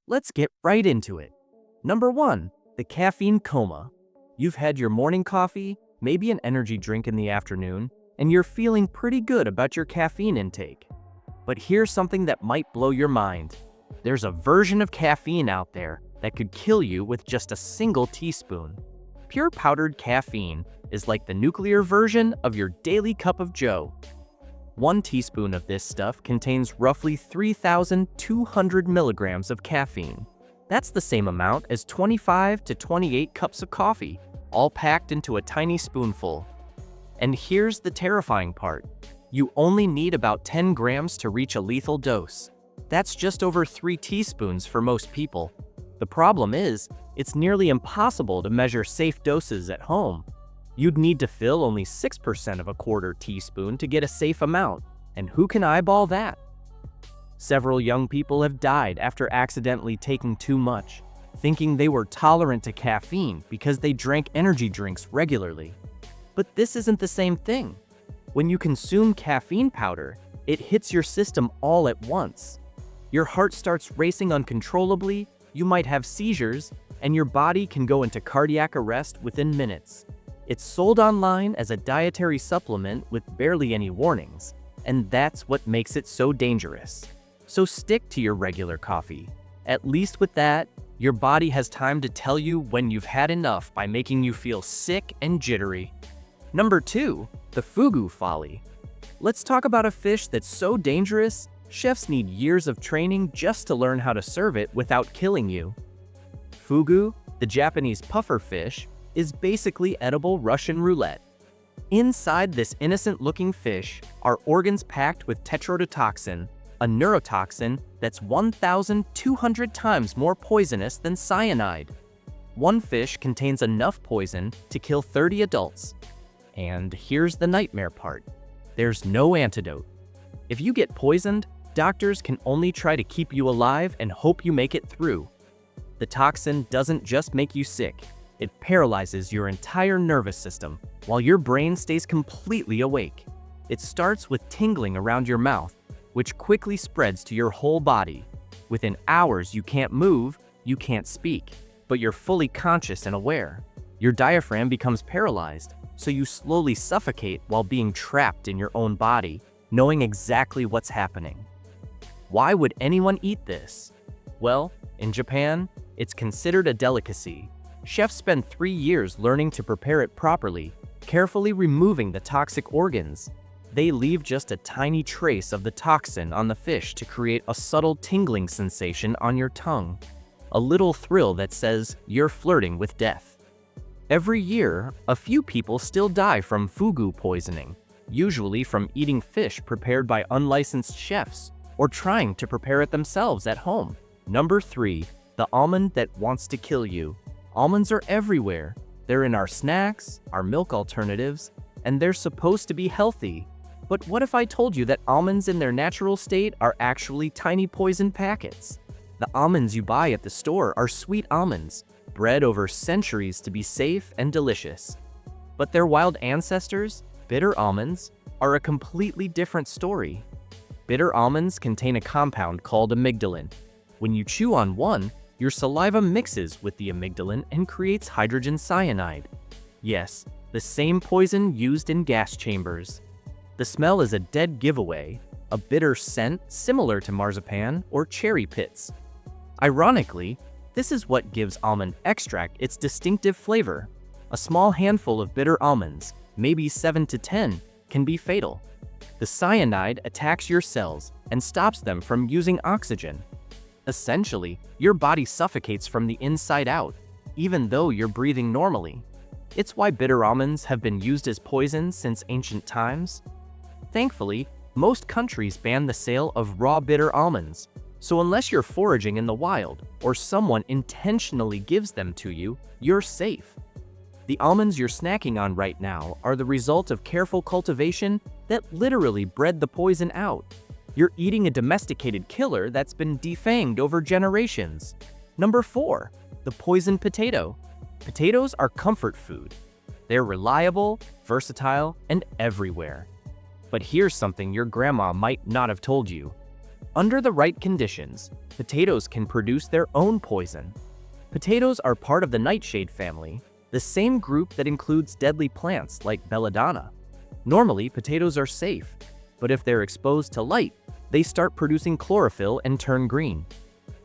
Let's get right into it. Number 1, the caffeine coma. You've had your morning coffee, maybe an energy drink in the afternoon, and you're feeling pretty good about your caffeine intake. But here's something that might blow your mind. There's a version of caffeine out there that could kill you with just a single teaspoon. Pure powdered caffeine is like the nuclear version of your daily cup of joe. 1 teaspoon of this stuff contains roughly 3,200 milligrams of caffeine. That's the same amount as 25 to 28 cups of coffee, all packed into a tiny spoonful. And here's the terrifying part. You only need about 10 grams to reach a lethal dose. That's just over 3 teaspoons for most people. The problem is, it's nearly impossible to measure safe doses at home. You'd need to fill only 6% of a quarter teaspoon to get a safe amount, and who can eyeball that? Several young people have died after accidentally taking too much, thinking they were tolerant to caffeine because they drank energy drinks regularly. But this isn't the same thing. When you consume caffeine powder, it hits your system all at once. Your heart starts racing uncontrollably, you might have seizures, and your body can go into cardiac arrest within minutes. It's sold online as a dietary supplement with barely any warnings, and that's what makes it so dangerous. So stick to your regular coffee. At least with that, your body has time to tell you when you've had enough by making you feel sick and jittery. Number 2, the fugu folly. Let's talk about a fish that's so dangerous, chefs need years of training just to learn how to serve it without killing you. Fugu, the Japanese puffer fish, is basically edible Russian roulette. Inside this innocent-looking fish are organs packed with tetrodotoxin, a neurotoxin that's 1,200 times more poisonous than cyanide. 1 fish contains enough poison to kill 30 adults. And here's the nightmare part. There's no antidote. If you get poisoned, doctors can only try to keep you alive and hope you make it through. The toxin doesn't just make you sick, it paralyzes your entire nervous system while your brain stays completely awake. It starts with tingling around your mouth, which quickly spreads to your whole body. Within hours, you can't move, you can't speak, but you're fully conscious and aware. Your diaphragm becomes paralyzed, so you slowly suffocate while being trapped in your own body, knowing exactly what's happening. Why would anyone eat this? Well, in Japan, it's considered a delicacy. Chefs spend 3 years learning to prepare it properly, carefully removing the toxic organs. They leave just a tiny trace of the toxin on the fish to create a subtle tingling sensation on your tongue, a little thrill that says you're flirting with death. Every year, a few people still die from fugu poisoning, usually from eating fish prepared by unlicensed chefs or trying to prepare it themselves at home. Number 3, the almond that wants to kill you. Almonds are everywhere. They're in our snacks, our milk alternatives, and they're supposed to be healthy. But what if I told you that almonds in their natural state are actually tiny poison packets? The almonds you buy at the store are sweet almonds, bred over centuries to be safe and delicious. But their wild ancestors, bitter almonds, are a completely different story. Bitter almonds contain a compound called amygdalin. When you chew on one, your saliva mixes with the amygdalin and creates hydrogen cyanide. Yes, the same poison used in gas chambers. The smell is a dead giveaway, a bitter scent similar to marzipan or cherry pits. Ironically, this is what gives almond extract its distinctive flavor. A small handful of bitter almonds, maybe 7 to 10, can be fatal. The cyanide attacks your cells and stops them from using oxygen. Essentially, your body suffocates from the inside out, even though you're breathing normally. It's why bitter almonds have been used as poison since ancient times. Thankfully, most countries ban the sale of raw bitter almonds, so unless you're foraging in the wild or someone intentionally gives them to you, you're safe. The almonds you're snacking on right now are the result of careful cultivation that literally bred the poison out. You're eating a domesticated killer that's been defanged over generations. Number 4, the poison potato. Potatoes are comfort food. They're reliable, versatile, and everywhere. But here's something your grandma might not have told you. Under the right conditions, potatoes can produce their own poison. Potatoes are part of the nightshade family, the same group that includes deadly plants like belladonna. Normally, potatoes are safe, but if they're exposed to light, they start producing chlorophyll and turn green.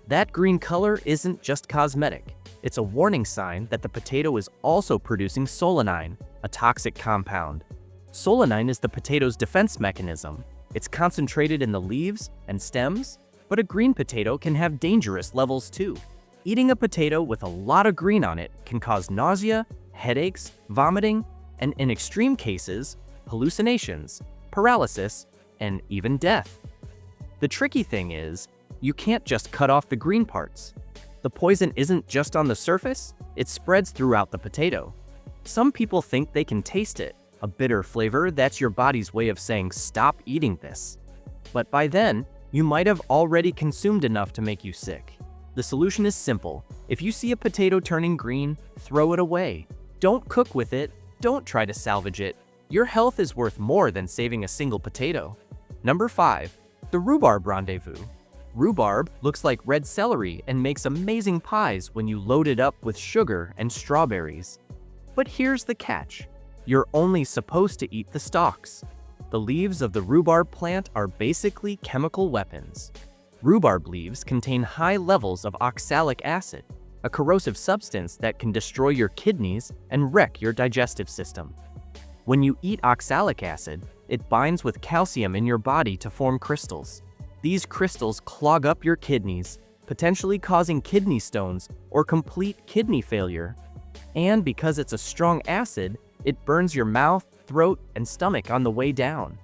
That green color isn't just cosmetic. It's a warning sign that the potato is also producing solanine, a toxic compound. Solanine is the potato's defense mechanism. It's concentrated in the leaves and stems, but a green potato can have dangerous levels too. Eating a potato with a lot of green on it can cause nausea, headaches, vomiting, and in extreme cases, hallucinations, paralysis, and even death. The tricky thing is, you can't just cut off the green parts. The poison isn't just on the surface, it spreads throughout the potato. Some people think they can taste it, a bitter flavor that's your body's way of saying stop eating this. But by then, you might have already consumed enough to make you sick. The solution is simple. If you see a potato turning green, throw it away. Don't cook with it, don't try to salvage it. Your health is worth more than saving a single potato. Number 5. The rhubarb rendezvous. Rhubarb looks like red celery and makes amazing pies when you load it up with sugar and strawberries. But here's the catch. You're only supposed to eat the stalks. The leaves of the rhubarb plant are basically chemical weapons. Rhubarb leaves contain high levels of oxalic acid, a corrosive substance that can destroy your kidneys and wreck your digestive system. When you eat oxalic acid, it binds with calcium in your body to form crystals. These crystals clog up your kidneys, potentially causing kidney stones or complete kidney failure. And because it's a strong acid, it burns your mouth, throat, and stomach on the way down.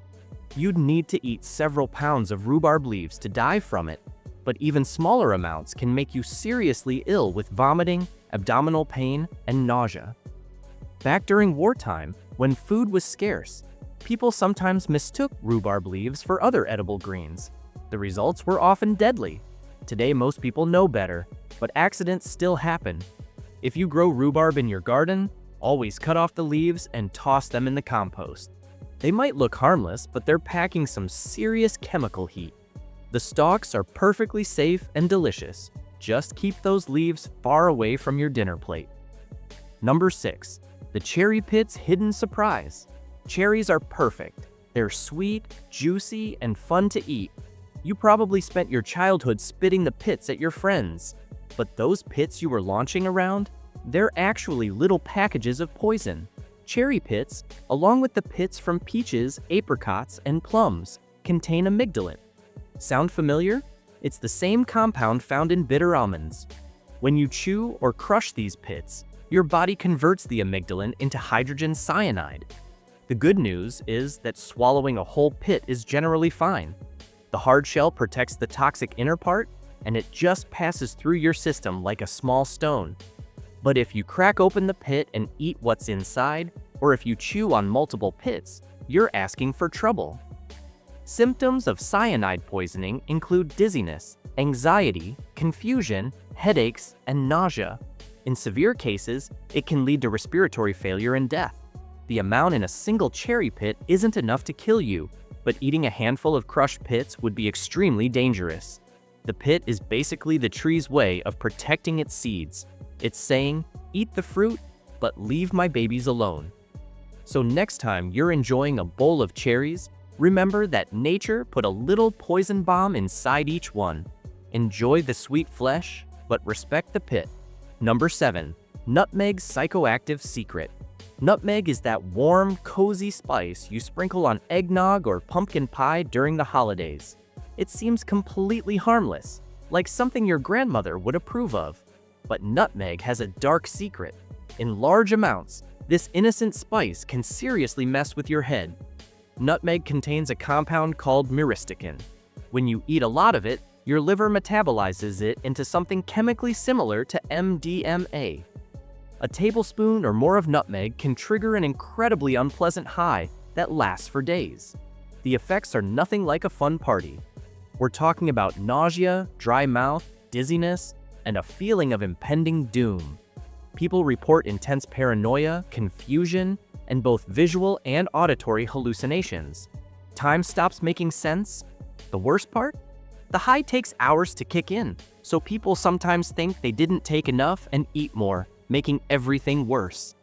You'd need to eat several pounds of rhubarb leaves to die from it, but even smaller amounts can make you seriously ill with vomiting, abdominal pain, and nausea. Back during wartime, when food was scarce, people sometimes mistook rhubarb leaves for other edible greens. The results were often deadly. Today, most people know better, but accidents still happen. If you grow rhubarb in your garden, always cut off the leaves and toss them in the compost. They might look harmless, but they're packing some serious chemical heat. The stalks are perfectly safe and delicious. Just keep those leaves far away from your dinner plate. Number 6. The cherry pit's hidden surprise. Cherries are perfect. They're sweet, juicy, and fun to eat. You probably spent your childhood spitting the pits at your friends. But those pits you were launching around, they're actually little packages of poison. Cherry pits, along with the pits from peaches, apricots, and plums, contain amygdalin. Sound familiar? It's the same compound found in bitter almonds. When you chew or crush these pits, your body converts the amygdalin into hydrogen cyanide. The good news is that swallowing a whole pit is generally fine. The hard shell protects the toxic inner part, and it just passes through your system like a small stone. But if you crack open the pit and eat what's inside, or if you chew on multiple pits, you're asking for trouble. Symptoms of cyanide poisoning include dizziness, anxiety, confusion, headaches, and nausea. In severe cases, it can lead to respiratory failure and death. The amount in a single cherry pit isn't enough to kill you, but eating a handful of crushed pits would be extremely dangerous. The pit is basically the tree's way of protecting its seeds. It's saying, eat the fruit, but leave my babies alone. So next time you're enjoying a bowl of cherries, remember that nature put a little poison bomb inside each one. Enjoy the sweet flesh, but respect the pit. Number 7. Nutmeg's psychoactive secret. Nutmeg is that warm, cozy spice you sprinkle on eggnog or pumpkin pie during the holidays. It seems completely harmless, like something your grandmother would approve of. But nutmeg has a dark secret. In large amounts, this innocent spice can seriously mess with your head. Nutmeg contains a compound called myristicin. When you eat a lot of it, your liver metabolizes it into something chemically similar to MDMA. A tablespoon or more of nutmeg can trigger an incredibly unpleasant high that lasts for days. The effects are nothing like a fun party. We're talking about nausea, dry mouth, dizziness, and a feeling of impending doom. People report intense paranoia, confusion, and both visual and auditory hallucinations. Time stops making sense. The worst part? The high takes hours to kick in, so people sometimes think they didn't take enough and eat more, making everything worse.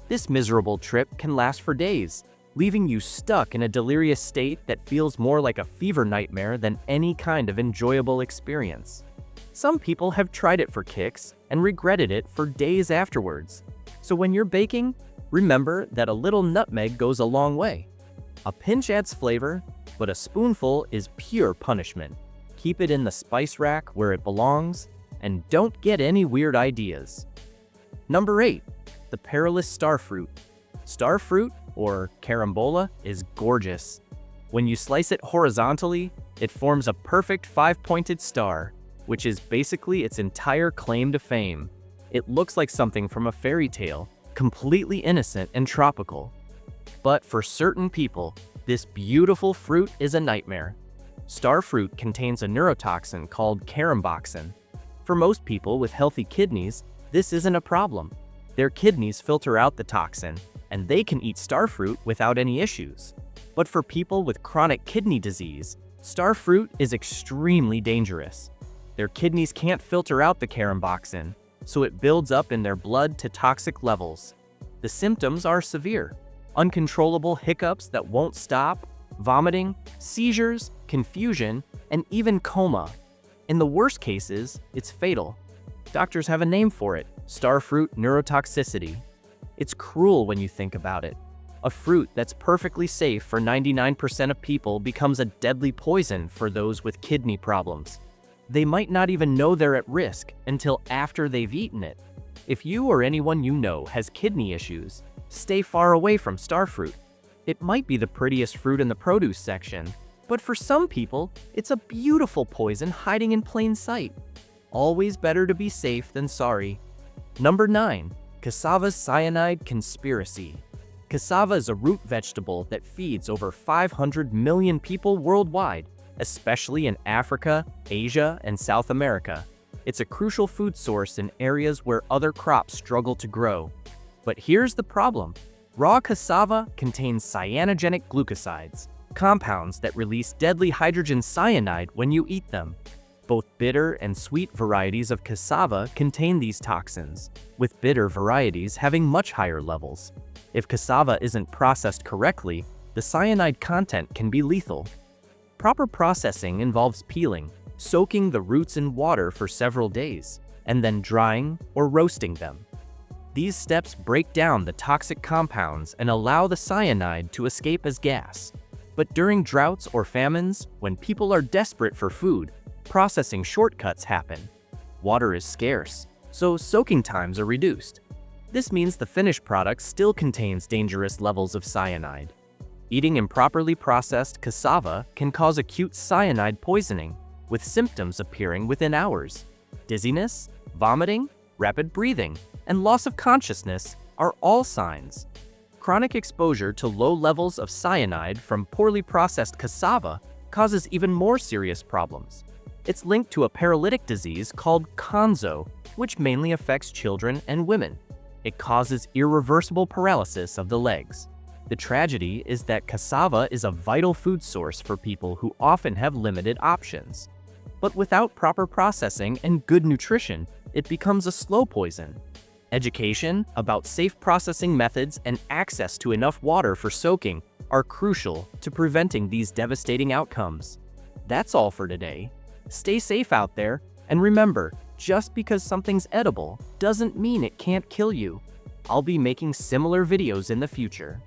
This miserable trip can last for days, leaving you stuck in a delirious state that feels more like a fever nightmare than any kind of enjoyable experience. Some people have tried it for kicks and regretted it for days afterwards. So when you're baking, remember that a little nutmeg goes a long way. A pinch adds flavor, but a spoonful is pure punishment. Keep it in the spice rack where it belongs, and don't get any weird ideas. Number 8. The perilous starfruit. Starfruit, or carambola, is gorgeous. When you slice it horizontally, it forms a perfect 5-pointed star, which is basically its entire claim to fame. It looks like something from a fairy tale, completely innocent and tropical. But for certain people, this beautiful fruit is a nightmare. Starfruit contains a neurotoxin called caramboxin. For most people with healthy kidneys, this isn't a problem. Their kidneys filter out the toxin, and they can eat starfruit without any issues. But for people with chronic kidney disease, starfruit is extremely dangerous. Their kidneys can't filter out the caramboxin, so it builds up in their blood to toxic levels. The symptoms are severe: uncontrollable hiccups that won't stop, vomiting, seizures, confusion, and even coma. In the worst cases, it's fatal. Doctors have a name for it: starfruit neurotoxicity. It's cruel when you think about it. A fruit that's perfectly safe for 99% of people becomes a deadly poison for those with kidney problems. They might not even know they're at risk until after they've eaten it. If you or anyone you know has kidney issues, stay far away from starfruit. It might be the prettiest fruit in the produce section, but for some people, it's a beautiful poison hiding in plain sight. Always better to be safe than sorry. Number 9. Cassava's cyanide conspiracy. Cassava is a root vegetable that feeds over 500 million people worldwide, especially in Africa, Asia, and South America. It's a crucial food source in areas where other crops struggle to grow. But here's the problem. Raw cassava contains cyanogenic glucosides, compounds that release deadly hydrogen cyanide when you eat them. Both bitter and sweet varieties of cassava contain these toxins, with bitter varieties having much higher levels. If cassava isn't processed correctly, the cyanide content can be lethal. Proper processing involves peeling, soaking the roots in water for several days, and then drying or roasting them. These steps break down the toxic compounds and allow the cyanide to escape as gas. But during droughts or famines, when people are desperate for food, processing shortcuts happen. Water is scarce, so soaking times are reduced. This means the finished product still contains dangerous levels of cyanide. Eating improperly processed cassava can cause acute cyanide poisoning, with symptoms appearing within hours. Dizziness, vomiting, rapid breathing, and loss of consciousness are all signs. Chronic exposure to low levels of cyanide from poorly processed cassava causes even more serious problems. It's linked to a paralytic disease called konzo, which mainly affects children and women. It causes irreversible paralysis of the legs. The tragedy is that cassava is a vital food source for people who often have limited options. But without proper processing and good nutrition, it becomes a slow poison. Education about safe processing methods and access to enough water for soaking are crucial to preventing these devastating outcomes. That's all for today. Stay safe out there, and remember, just because something's edible doesn't mean it can't kill you. I'll be making similar videos in the future.